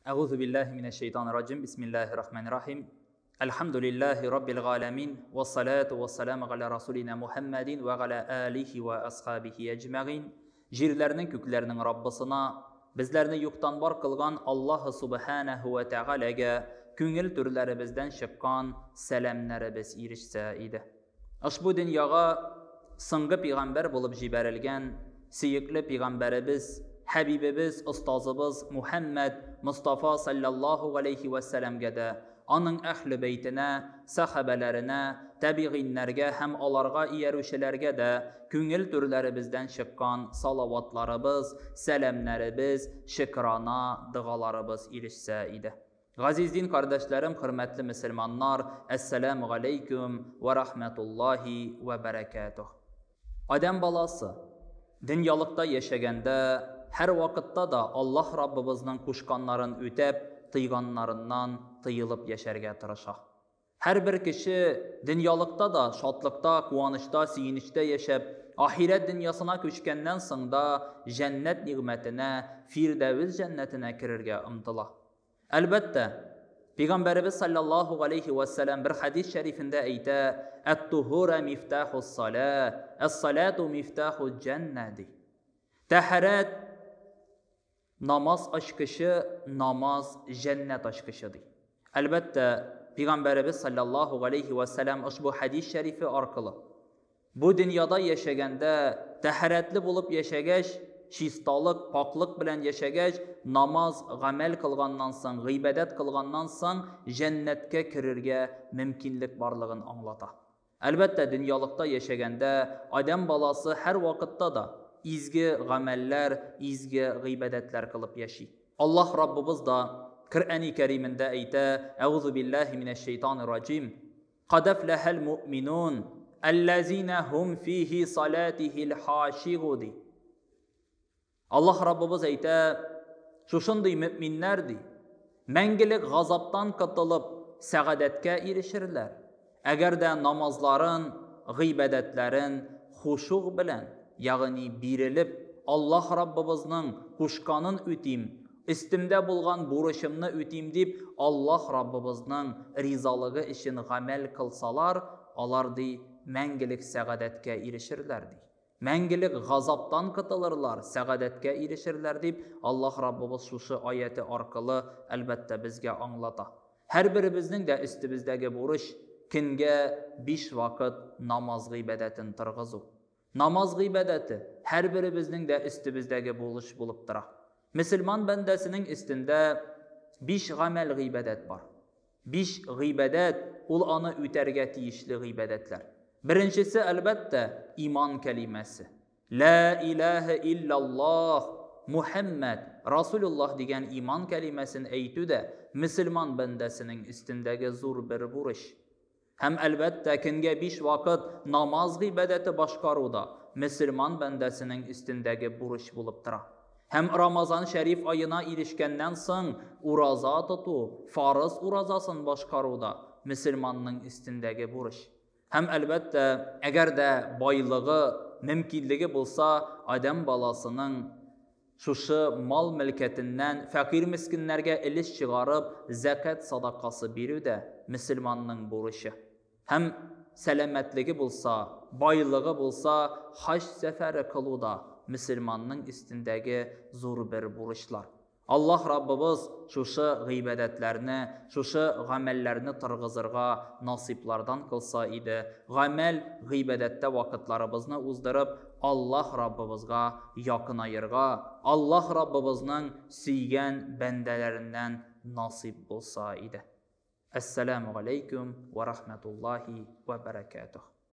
Euzu billahi mineşşeytanirracim. Bismillahirrahmanirrahim. Elhamdülillahi rabbil alamin ve salatu vesselamü ala rasulina Muhammedin ve ala alihi ve ashabihi ecmaîn. Jirlerinin köklerinin Rabbisina, bizlerini yoktan var kılgan Allah subhanahu ve teala'ga köngül türlerimizden çıkan selamlarımız irişse idi. Aşbu dünyaga sınğı peygamber bulup jiberilgen siyikli peygamberimiz Habibimiz, ustazımız Muhammed Mustafa sallallahu aleyhi ve sellem'e onun əhl-i beytine, sahabelerine, təbiğinlərə, hem alarga iyerüşelerge de köngül türlerimizden çıkan salavatlarımız, selamlarımız, şükrana, dıgalarımız ilişse idi. Gazizdin kardeşlerim, hürmetli Müslümanlar, Esselamu Aleyküm ve Rahmetullahi ve Berekatuh. Adem balası, dünyalıkta yaşaganda, her vakitte da Allah Rabbimizin kuşkanların ötep, tıyganlarından tıyılıp yaşarga tırışaq. Her bir kişi dünyalıkta da, şatlıkta, kuvanışta, siyinişte yaşap, ahiret dünyasına köşkenden sonra cennet nimetine, Firdevs cennetine kirerge ımtıla. Elbette, Peygamberimiz sallallahu aleyhi ve sellem bir hadis şerifinde eyte, "Et-tuhura miftahus salah, es-salatu miftahul cenneti." Taharet namaz aşkışı, namaz cennet aşkışıdır. Elbette Peygamberimiz sallallahu aleyhi ve sellem bu hadis şerifi arkalı. Bu dünyada yaşaganda taharetli bulup yaşagaş, şistalık, paklık bilen yaşagaş, namaz, amel kılgandan soň, gıybedet kılgandan soň cennetke kirerge mümkinlik barlığın anlata. Elbette dünyalıkta yaşaganda Adem balası her vakitte da izgi ameller, izgi gıybedetler kılıp yaşay. Allah Rabbimiz da Kur'an-ı Kerim'inde eyte, "Euzu billahi mineşşeytanirracim. Kad eflehel mu'minun ellezine hum fihi salatihil haşiğud." Allah Rabbimiz eyte, "Şuşunday müminlerdi. Mengilik gazaptan qıtılıp saadetke erişirler. Eğer de namazların, gıybedetlerin huşuq bilen, yani birilip Allah Rabbimizning kuşkanın öteyim, istimde bulgan buruşumni öteyim deyip Allah Rabbimizning rizalığı için amel kılsalar, alar dey mengilik saadetke erişirler dey. Mengilik gazaptan qıtılırlar, saadetke erişirler deyip Allah Rabbimiz şu ayeti arkalı elbette bizge anlata. Her birimizning de üstimizdeki buruş kinge 5 vakit namaz gıybedetin tırgızu. Namaz gıybedeti her birimizning de üstimizdeki buluş bulup tura. Müslüman bendesinin üstünde 5 amel gıybedet var. 5 gıybedet ul anı üterge tiyişli gıybedetler. Birincisi elbette iman kelimesi. La ilahe illallah Muhammed Resulullah degen iman kelimesini eytü de Müslüman bendesinin üstündeki zor bir buruş. Hem elbette kinge 5 vakit namaz gıybedeti başkaruda Müslüman bendesinin üstündeki buruş bulup tura. Hem Ramazan şerif ayına ilişkenden soň uraza tutu, farız urazasın başkaruda Müslümanның üstündeki buruş. Hem elbette eğer de baylığı, mümkinligi bulsa Adem balasının şuşu mal mülketinden fakir miskinlerge iliş çıgarıp zekat sadakası biri de Müslümanның buruşu. Hem selametligi bulsa, baylığı bulsa haç seferi kılu da Müslümanның üstündeki zor bir buruşlar. Allah Rabbimiz şuşu gıybedetlerini, şuşu gamellerini tırgızırga nasiplardan kılsa idi. Gamel gıybedette vakitlarımızını uzdırıp Allah Rabbimizga yakın ayırga, Allah Rabbimizning suygan bendelerinden nasip bulsa idi. Esselamu Aleyküm ve Rahmetullahi ve Berekatuh.